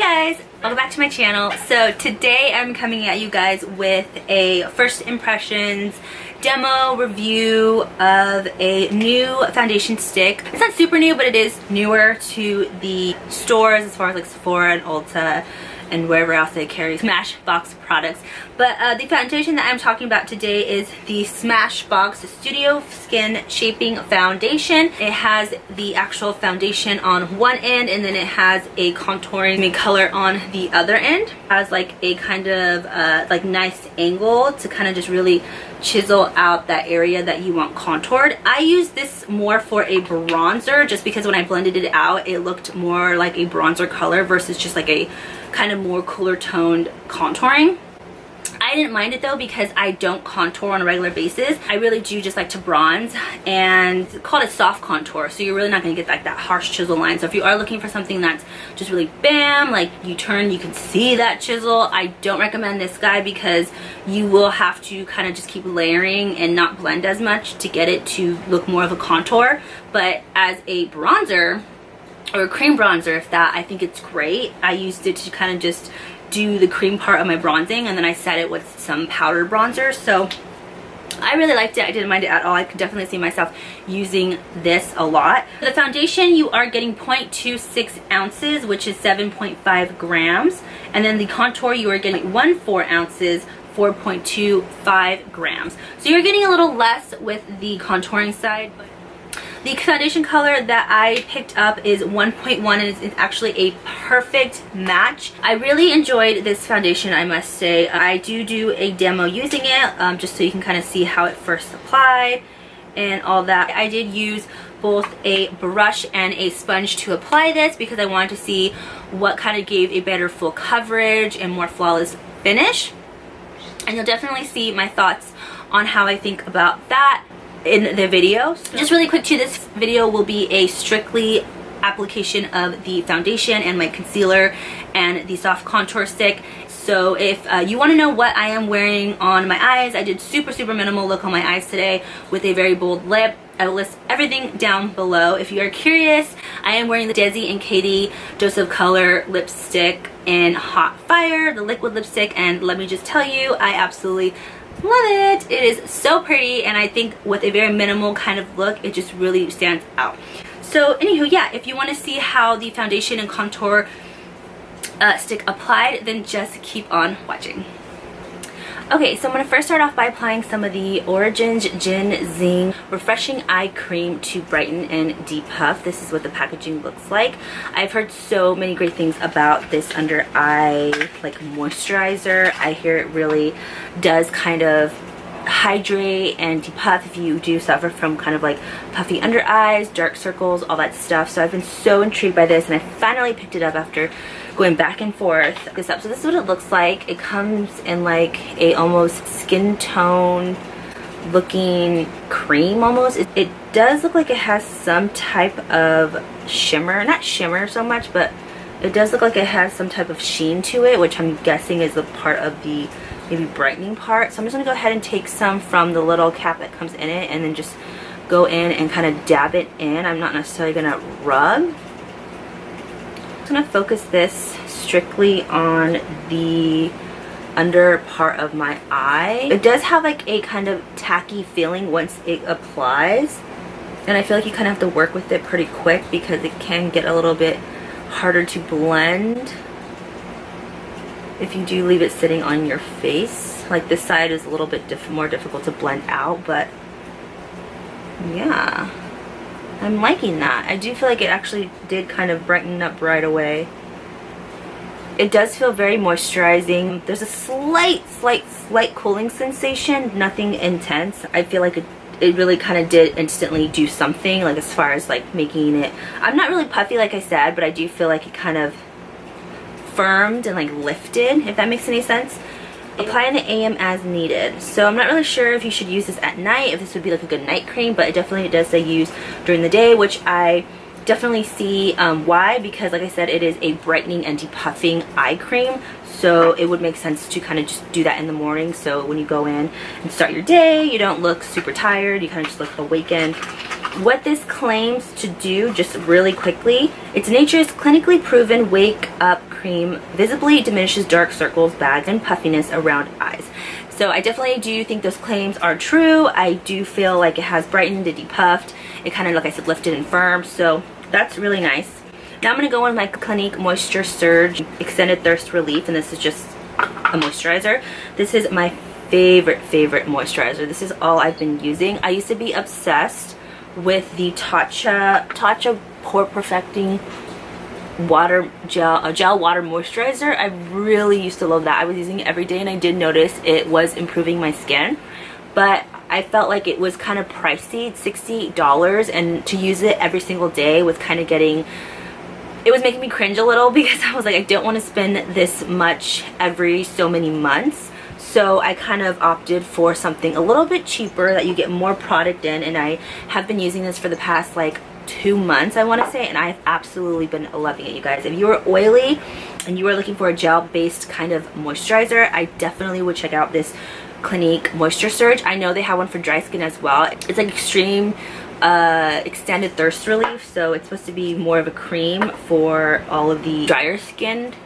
guys, welcome back to my channel. So today I'm coming at you guys with a first impressions demo review of a new foundation stick. It's not super new, but it is newer to the stores as far as like Sephora and Ulta and wherever else they carry SMASHBOX products. But the foundation that I'm talking about today is the SMASHBOX Studio Skin Shaping Foundation. It has the actual foundation on one end, and then it has a contouring color on the other end. It has like a kind of like nice angle to kind of just really chisel out that area that you want contoured. I use this more for a bronzer just because when I blended it out, it looked more like a bronzer color versus just like a kind of more cooler toned contouring. I didn't mind it though because I don't contour on a regular basis. I really do just like to bronze and call it soft contour, so you're really not going to get like that harsh chisel line. So if you are looking for something that's just really bam, like you turn, you can see that chisel, I don't recommend this guy because you will have to kind of just keep layering and not blend as much to get it to look more of a contour. But as a bronzer or a cream bronzer, if that, I think it's great. I used it to kind of just do the cream part of my bronzing, and then I set it with some powdered bronzer. So I really liked it. I didn't mind it at all. I could definitely see myself using this a lot. The foundation, you are getting 0.26 ounces, which is 7.5 grams. And then the contour, you are getting 1/4 ounces, 4.25 grams. So you're getting a little less with the contouring side. The foundation color that I picked up is 1.1, and it's actually a perfect match. I really enjoyed this foundation, I must say. I do a demo using it just so you can kind of see how it first applied and all that. I did use both a brush and a sponge to apply this because I wanted to see what kind of gave a better full coverage and more flawless finish. And you'll definitely see my thoughts on how I think about that in the video. So just really quick too, this video will be a strictly application of the foundation and my concealer and the soft contour stick. So if you want to know what I am wearing on my eyes, I did super minimal look on my eyes today with a very bold lip. I will list everything down below. If you are curious, I am wearing the Desi and Katy Dose of Color lipstick in Hot Fire, the liquid lipstick, and let me just tell you, I absolutely love it. It is so pretty, and I think with a very minimal kind of look, it just really stands out. So anywho, yeah, if you want to see how the foundation and contour stick applied, then just keep on watching. Okay, so I'm going to first start off by applying some of the Origins GenZing Refreshing Eye Cream to brighten and depuff. This is what the packaging looks like. I've heard so many great things about this under eye like moisturizer. I hear it really does kind of hydrate and depuff if you do suffer from kind of like puffy under eyes, dark circles, all that stuff. So I've been so intrigued by this, and I finally picked it up after going back and forth. So this is what it looks like. It comes in like a almost skin tone looking cream almost. It does look like it has some type of shimmer, not shimmer so much, but it does look like it has some type of sheen to it, which I'm guessing is a part of the maybe brightening part. So I'm just gonna go ahead and take some from the little cap that comes in it and then just go in and kind of dab it in. I'm not necessarily gonna rub. I'm gonna focus this strictly on the under part of my eye. It does have like a kind of tacky feeling once it applies, and I feel like you kind of have to work with it pretty quick because it can get a little bit harder to blend if you do leave it sitting on your face. Like this side is a little bit more difficult to blend out, but yeah, I'm liking that. I do feel like it actually did kind of brighten up right away. It does feel very moisturizing. There's a slight cooling sensation, nothing intense. I feel like it really kind of did instantly do something, like as far as like making it, I'm not really puffy like I said, but I do feel like it kind of firmed and like lifted, if that makes any sense. Apply in the AM as needed. So I'm not really sure if you should use this at night, if this would be like a good night cream, but it definitely does say use during the day, which I definitely see why, because like I said, it is a brightening and depuffing eye cream, so it would make sense to kind of just do that in the morning, so when you go in and start your day, you don't look super tired, you kind of just look awakened. What this claims to do, just really quickly, it's nature's clinically proven wake up cream visibly diminishes dark circles, bags, and puffiness around eyes. So I definitely do think those claims are true. I do feel like it has brightened and depuffed. It kind of, like I said, lifted and firm. So that's really nice. Now I'm going to go in with my Clinique Moisture Surge Extended Thirst Relief. And this is just a moisturizer. This is my favorite moisturizer. This is all I've been using. I used to be obsessed with the Tatcha Pore Perfecting water gel water moisturizer. I really used to love that. I was using it every day, and I did notice it was improving my skin, but I felt like it was kind of pricey, $60, and to use it every single day was kind of getting, it was making me cringe a little, because I was like, I don't want to spend this much every so many months. So I kind of opted for something a little bit cheaper that you get more product in, and I have been using this for the past like 2 months, I want to say, and I've absolutely been loving it, you guys. If you are oily and you are looking for a gel-based kind of moisturizer, I definitely would check out this Clinique Moisture Surge. I know they have one for dry skin as well. It's like extreme extended thirst relief, so it's supposed to be more of a cream for all of the drier skinned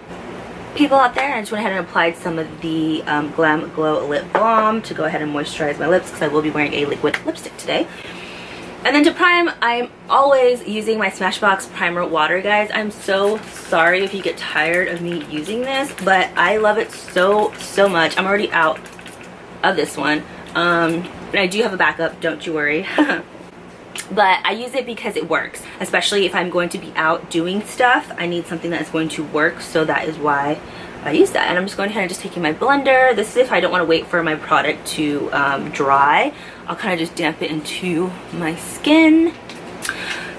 people out there. I just went ahead and applied some of the Glam Glow Lip Balm to go ahead and moisturize my lips, because I will be wearing a liquid lipstick today. And then to prime, I'm always using my Smashbox primer water, guys. I'm so sorry if you get tired of me using this, but I love it so much. I'm already out of this one, and I do have a backup, don't you worry. But I use it because it works, especially if I'm going to be out doing stuff. I need something that's going to work, so that is why I use that. And I'm just going ahead and just taking my blender. This is if I don't want to wait for my product to dry. I'll kind of just damp it into my skin.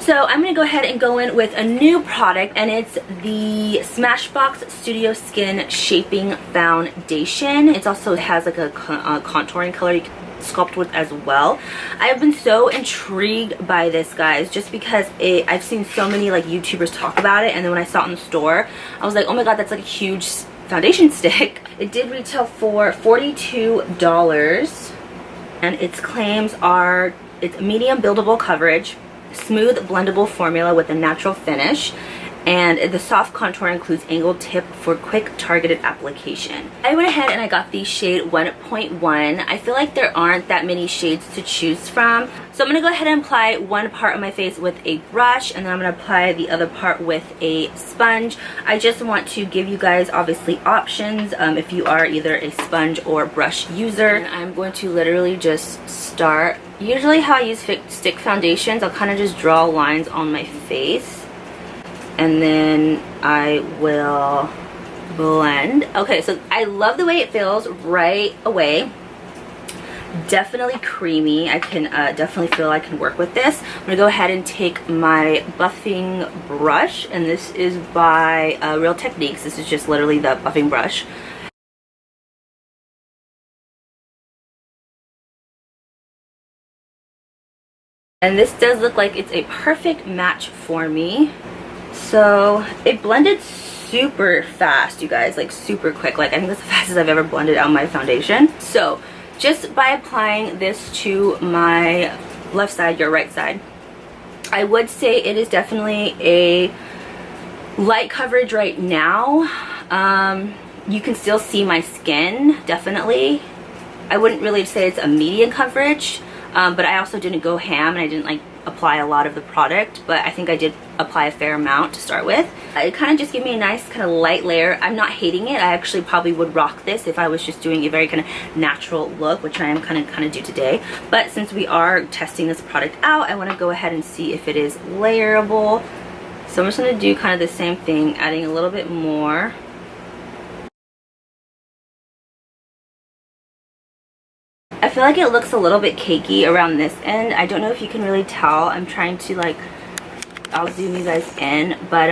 So I'm going to go ahead and go in with a new product, and it's the Smashbox Studio Skin Shaping Foundation. It also has like a contouring color you can sculpt with as well. I've been so intrigued by this, guys, just because I've seen so many like YouTubers talk about it, and then when I saw it in the store, I was like, oh my god, that's like a huge foundation stick. It did retail for $42, and its claims are it's medium buildable coverage, smooth blendable formula with a natural finish, and the soft contour includes angled tip for quick targeted application. I went ahead and I got the shade 1.1. I feel like there aren't that many shades to choose from, so I'm going to go ahead and apply one part of my face with a brush, and then I'm going to apply the other part with a sponge. I just want to give you guys obviously options if you are either a sponge or brush user. And I'm going to literally just start, usually how I use stick foundations, I'll kind of just draw lines on my face, and then I will blend. Okay, so I love the way it feels right away. Definitely creamy. I can definitely feel I can work with this. I'm gonna go ahead and take my buffing brush, and this is by Real Techniques. This is just literally the buffing brush. And this does look like it's a perfect match for me. So it blended super fast, you guys, like super quick. Like I think that's the fastest I've ever blended out my foundation. So just by applying this to my left side, your right side, I would say it is definitely a light coverage right now. You can still see my skin, definitely. I wouldn't really say it's a medium coverage, but I also didn't go ham, and I didn't like apply a lot of the product, but I think I did apply a fair amount to start with. It kind of just gave me a nice kind of light layer. I'm not hating it. I actually probably would rock this if I was just doing a very kind of natural look, which I am kind of do today. But since we are testing this product out, I want to go ahead and see if it is layerable. So I'm just going to do kind of the same thing, adding a little bit more. I feel like it looks a little bit cakey around this end. I don't know if you can really tell. I'm trying to like, I'll zoom you guys in, but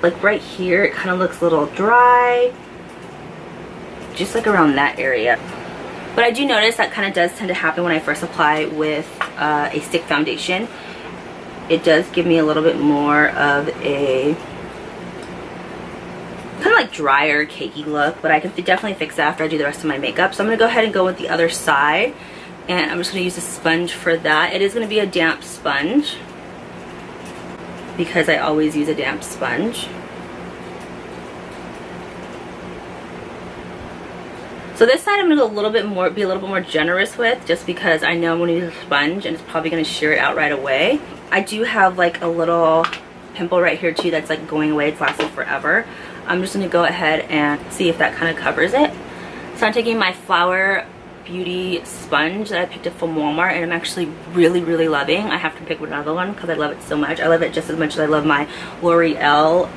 like right here it kind of looks a little dry, just like around that area. But I do notice that kind of does tend to happen when I first apply with a stick foundation. It does give me a little bit more of a kind of like drier, cakey look, but I can definitely fix that after I do the rest of my makeup. So I'm going to go ahead and go with the other side, and I'm just going to use a sponge for that. It is going to be a damp sponge, because I always use a damp sponge. So this side I'm gonna go be a little bit more generous with, just because I know I'm gonna use a sponge and it's probably gonna shear it out right away. I do have like a little pimple right here too that's like going away. It's lasted forever. I'm just gonna go ahead and see if that kind of covers it. So I'm taking my Flower Beauty sponge that I picked up from Walmart, and I'm actually really loving. I have to pick another one because I love it so much. I love it just as much as I love my L'Oreal.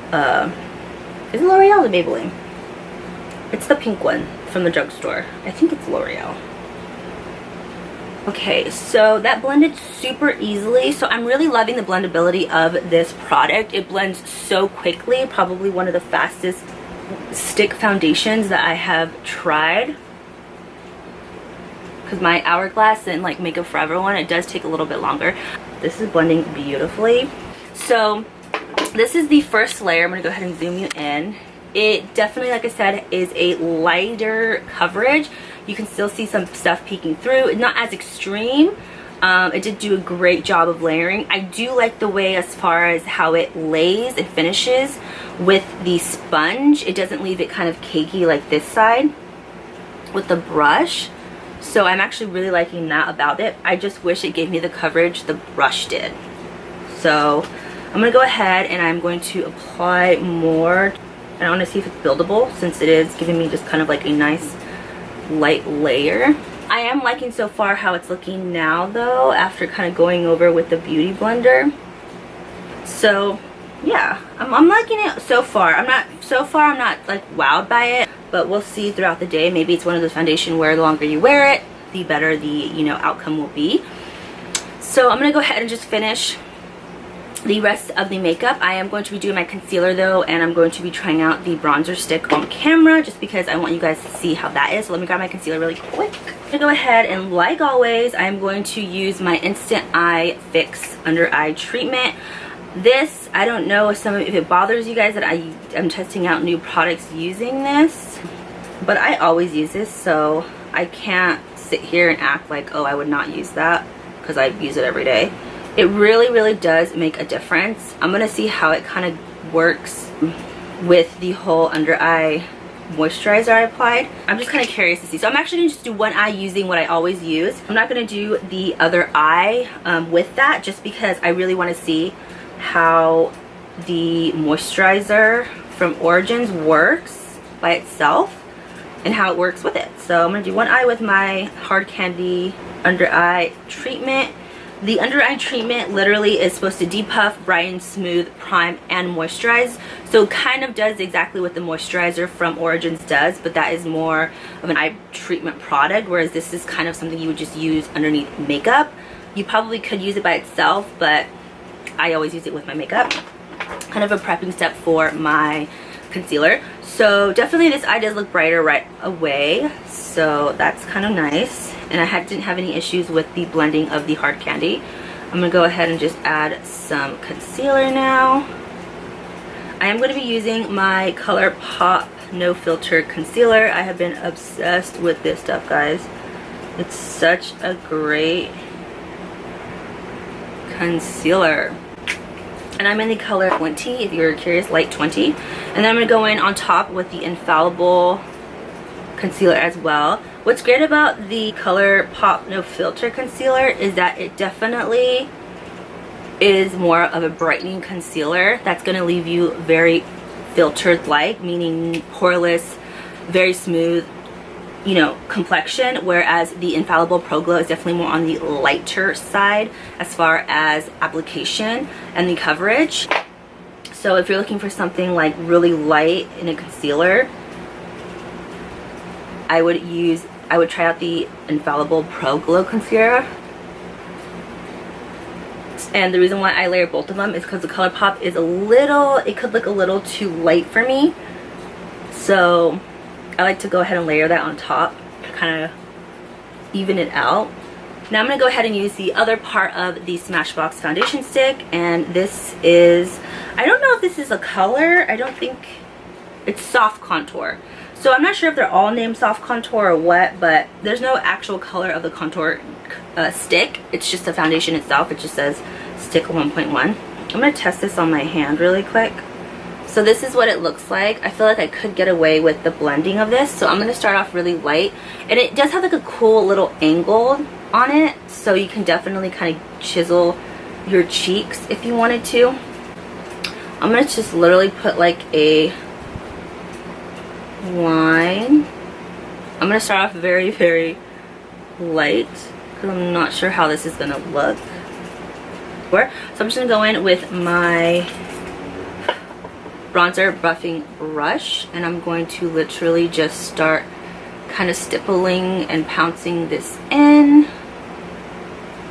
Is it L'Oreal or Maybelline? It's the pink one from the drugstore. I think it's L'Oreal. Okay, so that blended super easily. So I'm really loving the blendability of this product. It blends so quickly. Probably one of the fastest stick foundations that I have tried. Because my Hourglass and like Makeup Forever one, it does take a little bit longer. This is blending beautifully. So this is the first layer. I'm going to go ahead and zoom you in. It definitely, like I said, is a lighter coverage. You can still see some stuff peeking through. It's not as extreme. It did do a great job of layering. I do like the way as far as how it lays and finishes with the sponge. It doesn't leave it kind of cakey like this side with the brush. So I'm actually really liking that about it. I just wish it gave me the coverage the brush did. So I'm going to go ahead and I'm going to apply more. And I want to see if it's buildable, since it is giving me just kind of like a nice light layer. I am liking so far how it's looking now though, after kind of going over with the Beauty Blender. So yeah, I'm liking it so far. I'm not like wowed by it, but we'll see throughout the day. Maybe it's one of those foundation where the longer you wear it, the better the, you know, outcome will be. So I'm gonna go ahead and just finish the rest of the makeup. I am going to be doing my concealer though, and I'm going to be trying out the bronzer stick on camera just because I want you guys to see how that is. So let me grab my concealer really quick. I'm gonna go ahead and, like always, I'm going to use my Instant Eye Fix Under Eye Treatment. This, I don't know if it bothers you guys that I'm testing out new products using this, but I always use this, so I can't sit here and act like, oh, I would not use that, because I use it every day. It really does make a difference. I'm gonna see how it kind of works with the whole under eye moisturizer I applied. I'm just kind of curious to see. So I'm actually gonna just do one eye using what I always use. I'm not gonna do the other eye with that, just because I really want to see how the moisturizer from Origins works by itself and how it works with it. So I'm gonna do one eye with my Hard Candy under eye treatment. The under eye treatment literally is supposed to depuff, brighten, smooth, prime, and moisturize. So it kind of does exactly what the moisturizer from Origins does, but that is more of an eye treatment product, whereas this is kind of something you would just use underneath makeup. You probably could use it by itself, but I always use it with my makeup. Kind of a prepping step for my concealer. So definitely this eye does look brighter right away, so that's kind of nice. And I didn't have any issues with the blending of the Hard Candy. I'm gonna go ahead and just add some concealer now. I am going to be using my Colourpop No Filter Concealer. I have been obsessed with this stuff, guys. It's such a great concealer. And I'm in the color 20, if you're curious, light 20. And then I'm going to go in on top with the Infallible concealer as well. What's great about the Colourpop No Filter Concealer is that it definitely is more of a brightening concealer that's going to leave you very filtered like, meaning poreless, very smooth, you know, complexion, whereas the Infallible Pro Glow is definitely more on the lighter side as far as application and the coverage. So if you're looking for something like really light in a concealer, I would try out the Infallible Pro Glow Concealer. And the reason why I layer both of them is because the Colourpop is it could look a little too light for me. So I like to go ahead and layer that on top to kind of even it out. Now I'm going to go ahead and use the other part of the Smashbox foundation stick, and this is, I don't know if this is a color, I don't think, it's Soft Contour. So I'm not sure if they're all named Soft Contour or what, but there's no actual color of the contour stick. It's just the foundation itself. It just says stick 1.1. I'm going to test this on my hand really quick So this is what it looks like. I feel like I could get away with the blending of this, so I'm going to start off really light. And it does have like a cool little angle on it, so you can definitely kind of chisel your cheeks if you wanted to. I'm going to just literally put like a line. I'm going to start off very, very light because I'm not sure how this is going to look. So I'm just going to go in with my bronzer buffing brush, and I'm going to literally just start kind of stippling and pouncing this in.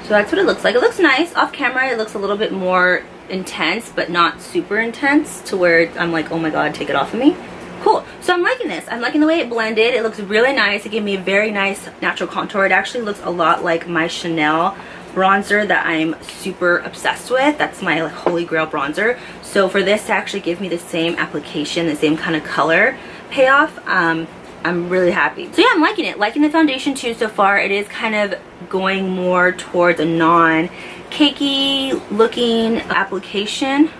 So that's what it looks like. It looks nice. Off camera it looks a little bit more intense, but not super intense to where I'm like, oh my god, take it off of me. Cool. So I'm liking this. I'm liking the way it blended. It looks really nice. It gave me a very nice natural contour. It actually looks a lot like my Chanel bronzer that I'm super obsessed with. That's my like holy grail bronzer. So for this to actually give me the same application, the same kind of color payoff, I'm really happy. So yeah, I'm liking it. Liking the foundation too so far. It is kind of going more towards a non-cakey looking application.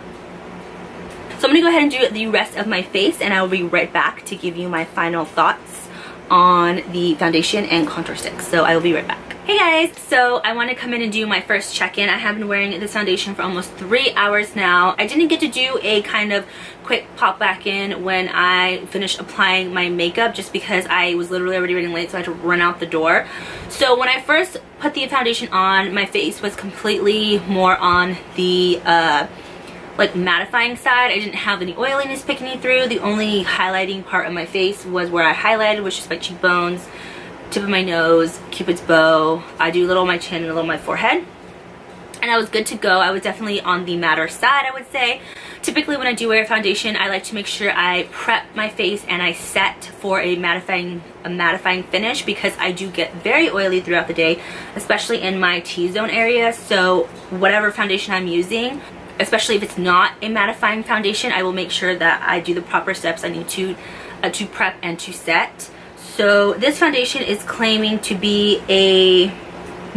So I'm going to go ahead and do the rest of my face, and I will be right back to give you my final thoughts on the foundation and contour sticks. So I will be right back. Hey guys, so I want to come in and do my first check-in. I have been wearing this foundation for almost 3 hours now. I didn't get to do a kind of quick pop back in when I finished applying my makeup just because I was literally already running late, so I had to run out the door. So when I first put the foundation on, my face was completely more on the like mattifying side. I didn't have any oiliness picking through. The only highlighting part of my face was where I highlighted, which is my cheekbones, tip of my nose, Cupid's bow. I do a little on my chin and a little on my forehead, and I was good to go. I was definitely on the matter side, I would say. Typically when I do wear a foundation, I like to make sure I prep my face and I set for a mattifying finish, because I do get very oily throughout the day, especially in my T-zone area. So whatever foundation I'm using, especially if it's not a mattifying foundation, I will make sure that I do the proper steps I need to prep and to set. So this foundation is claiming to be a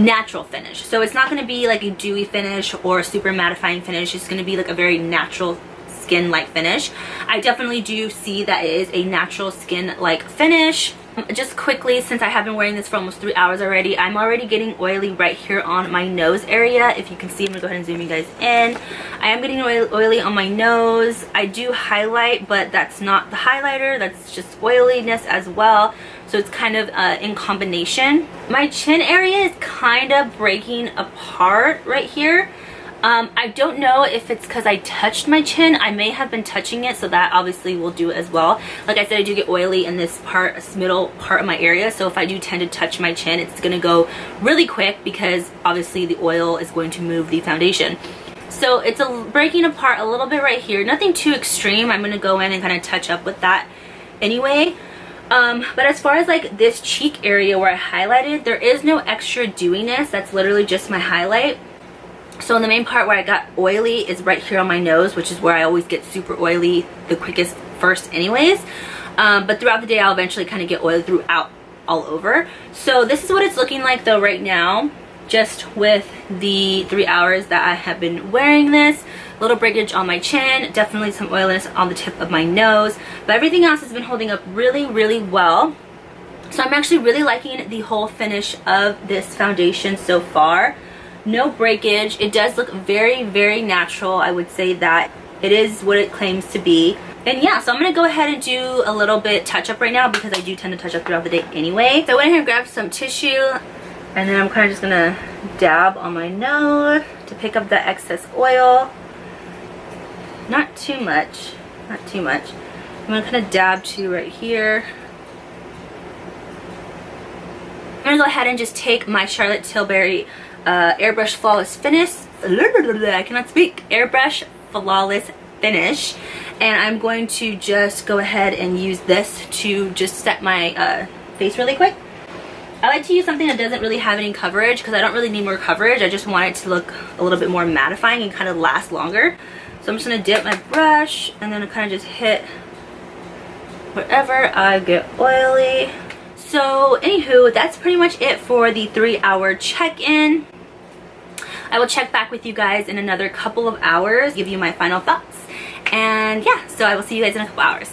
natural finish. So it's not going to be like a dewy finish or a super mattifying finish. It's going to be like a very natural skin-like finish. I definitely do see that it is a natural skin-like finish. Just quickly, since I have been wearing this for almost 3 hours already, I'm already getting oily right here on my nose area. If you can see, I'm gonna go ahead and zoom you guys in. I am getting oily on my nose. I do highlight, but that's not the highlighter, that's just oiliness as well. So it's kind of in combination. My chin area is kind of breaking apart right here. I don't know if it's because I touched my chin. I may have been touching it, so that obviously will do it as well. Like I said, I do get oily in this part, this middle part of my area, so if I do tend to touch my chin, it's going to go really quick because obviously the oil is going to move the foundation. So it's breaking apart a little bit right here. Nothing too extreme. I'm going to go in and kind of touch up with that anyway. But as far as like this cheek area where I highlighted, there is no extra dewiness. That's literally just my highlight. So the main part where I got oily is right here on my nose, which is where I always get super oily the quickest first anyways. But throughout the day, I'll eventually kind of get oily throughout all over. So this is what it's looking like though right now, just with the 3 hours that I have been wearing this. A little breakage on my chin, definitely some oiliness on the tip of my nose, but everything else has been holding up really, really well. So I'm actually really liking the whole finish of this foundation so far. No breakage. It does look very, very natural. I would say that it is what it claims to be. And yeah, so I'm going to go ahead and do a little bit touch up right now because I do tend to touch up throughout the day anyway. So I went ahead and grabbed some tissue, and then I'm kind of just going to dab on my nose to pick up the excess oil. Not too much. Not too much. I'm going to kind of dab to right here. I'm going to go ahead and just take my Charlotte Tilbury Airbrush Flawless Finish. I cannot speak. Airbrush Flawless Finish. And I'm going to just go ahead and use this to just set my face really quick. I like to use something that doesn't really have any coverage because I don't really need more coverage. I just want it to look a little bit more mattifying and kind of last longer. So I'm just going to dip my brush and then kind of just hit wherever I get oily. So anywho, that's pretty much it for the 3-hour check-in. I will check back with you guys in another couple of hours, give you my final thoughts. And yeah, so I will see you guys in a couple hours.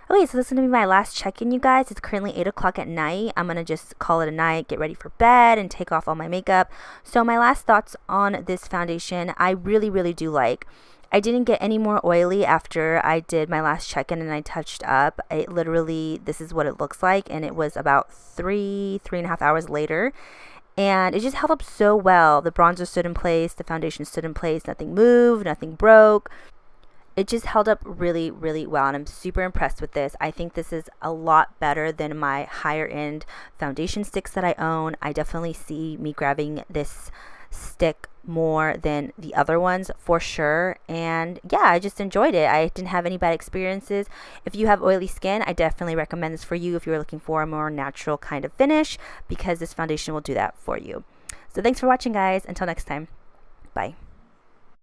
Okay, so this is going to be my last check-in, you guys. It's currently 8 o'clock at night. I'm going to just call it a night, get ready for bed, and take off all my makeup. So my last thoughts on this foundation, I really do like. I didn't get any more oily after I did my last check-in and I touched up. It literally, this is what it looks like, and it was about 3.5 hours later. And it just held up so well. The bronzer stood in place, the foundation stood in place, nothing moved, nothing broke. It just held up really well, and I'm super impressed with this. I think this is a lot better than my higher end foundation sticks that I own. I definitely see me grabbing this stick more than the other ones for sure. And yeah, I just enjoyed it. I didn't have any bad experiences. If you have oily skin, I definitely recommend this for you if you're looking for a more natural kind of finish, because this foundation will do that for you. So thanks for watching, guys. Until next time, bye.